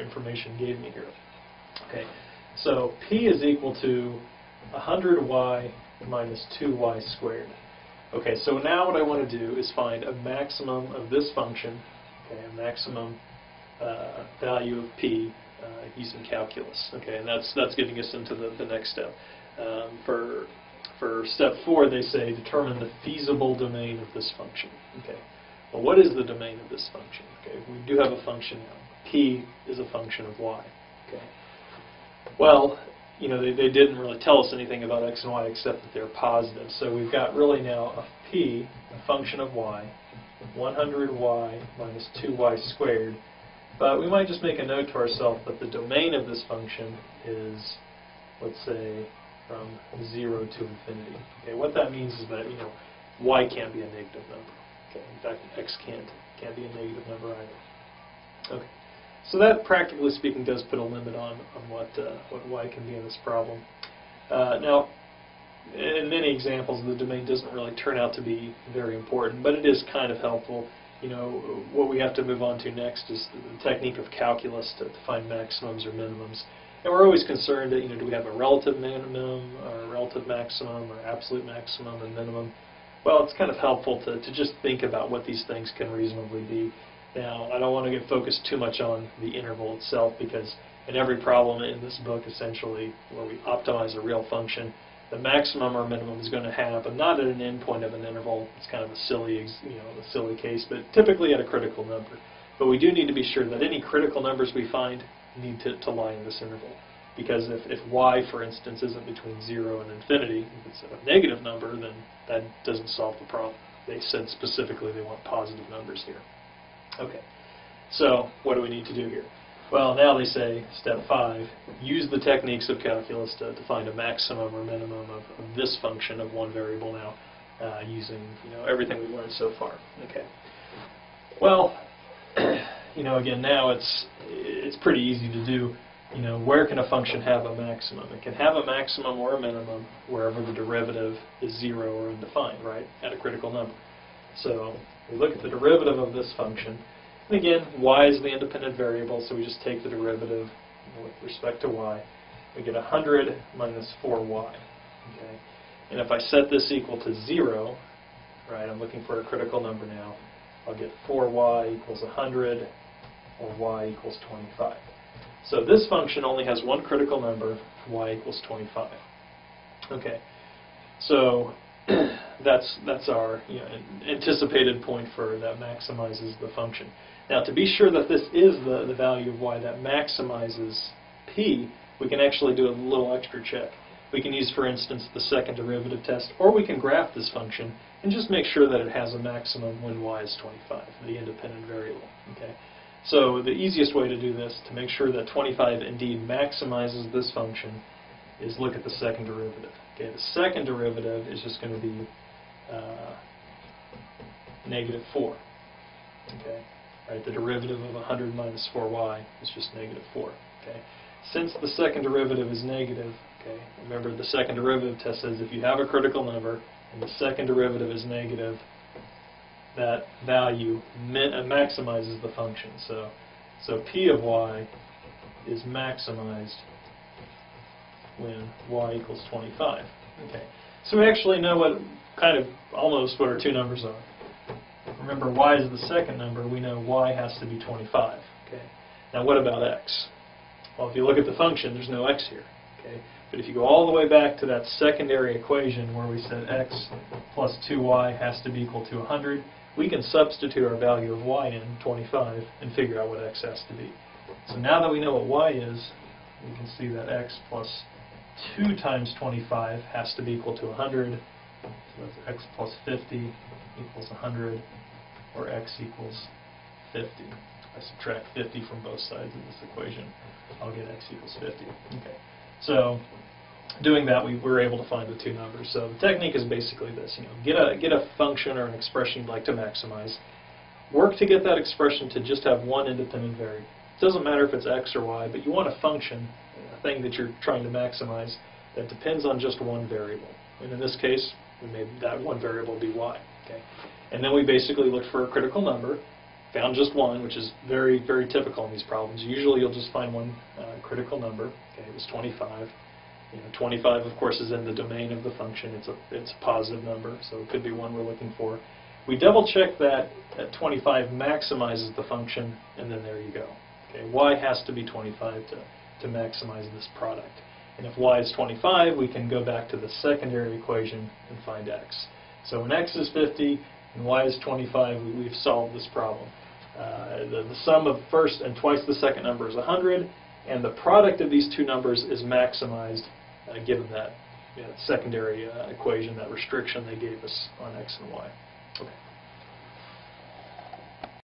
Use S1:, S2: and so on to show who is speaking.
S1: information gave me here. Okay, so P is equal to 100y minus 2y squared. Okay, so now what I want to do is find a maximum of this function, okay, a maximum value of P using calculus. Okay, and that's getting us into the next step. For step 4, they say determine the feasible domain of this function. Okay, well, what is the domain of this function? Okay, we do have a function now. P is a function of y. Okay, well, you know, they didn't really tell us anything about x and y except that they're positive. So we've got really now a P, a function of y, 100y minus 2y squared. But we might just make a note to ourselves that the domain of this function is, let's say, from 0 to infinity. Okay, what that means is that, you know, y can't be a negative number. Okay, in fact, x can't be a negative number either. Okay, so that, practically speaking, does put a limit on what y can be in this problem. Now, in many examples, the domain doesn't really turn out to be very important, but it is kind of helpful. You know, what we have to move on to next is the technique of calculus to find maximums or minimums. And we're always concerned that, you know, do we have a relative minimum, or a relative maximum, or absolute maximum and minimum? Well, it's kind of helpful to just think about what these things can reasonably be. Now, I don't want to get focused too much on the interval itself, because in every problem in this book, essentially, where we optimize a real function, the maximum or minimum is going to have, but not at an endpoint of an interval. It's kind of a silly, a silly case, but typically at a critical number. But we do need to be sure that any critical numbers we find need to lie in this interval. Because if y, for instance, isn't between 0 and infinity, if it's a negative number, then that doesn't solve the problem. They said specifically they want positive numbers here. Okay, so what do we need to do here? Well, now they say, step 5, use the techniques of calculus to find a maximum or minimum of this function of one variable now, using, you know, everything we've learned so far. Okay. Well, you know, again, now it's pretty easy to do. You know, where can a function have a maximum? It can have a maximum or a minimum wherever the derivative is 0 or undefined, right, at a critical number. So we look at the derivative of this function. And again, y is the independent variable, so we just take the derivative, you know, with respect to y. We get 100 minus 4y. Okay? And if I set this equal to 0, right, I'm looking for a critical number now, I'll get 4y equals 100, or y equals 25. So this function only has one critical number, y equals 25. Okay, so that's our, you know, anticipated point for that maximizes the function. Now, to be sure that this is the value of y that maximizes p, we can actually do a little extra check. We can use, for instance, the second derivative test, or we can graph this function and just make sure that it has a maximum when y is 25, the independent variable. Okay. So the easiest way to do this, to make sure that 25 indeed maximizes this function, is look at the second derivative. Okay, the second derivative is just going to be negative 4. Okay, right, the derivative of 100 minus 4y is just negative 4. Okay, since the second derivative is negative, okay, remember the second derivative test says if you have a critical number and the second derivative is negative, that value maximizes the function. So p of y is maximized when y equals 25. Okay. So we actually know what almost what our two numbers are. Remember, y is the second number. We know y has to be 25. Okay. Now what about x? Well, if you look at the function, there's no x here. Okay. But if you go all the way back to that secondary equation where we said x plus 2y has to be equal to 100, we can substitute our value of y in, 25, and figure out what x has to be. So now that we know what y is, we can see that x plus 2 times 25 has to be equal to 100. So that's x plus 50 equals 100, or x equals 50. If I subtract 50 from both sides of this equation, I'll get x equals 50. Okay. So doing that, we were able to find the two numbers. So the technique is basically this: get a function or an expression you'd like to maximize. Work to get that expression to just have one independent variable. It doesn't matter if it's x or y, but you want a function, a thing that you're trying to maximize, that depends on just one variable. And in this case, we made that one variable be y. Okay. And then we basically looked for a critical number, found just one, which is very, very typical in these problems. Usually you'll just find one critical number. Okay, it was 25. 25, of course, is in the domain of the function. It's a positive number, so it could be one we're looking for. We double check that 25 maximizes the function, and then there you go. Okay, y has to be 25 to maximize this product. And if y is 25, we can go back to the secondary equation and find x. So when x is 50 and y is 25, we've solved this problem. The sum of first and twice the second number is 100, and the product of these two numbers is maximized given that secondary equation, that restriction they gave us on x and y. Okay.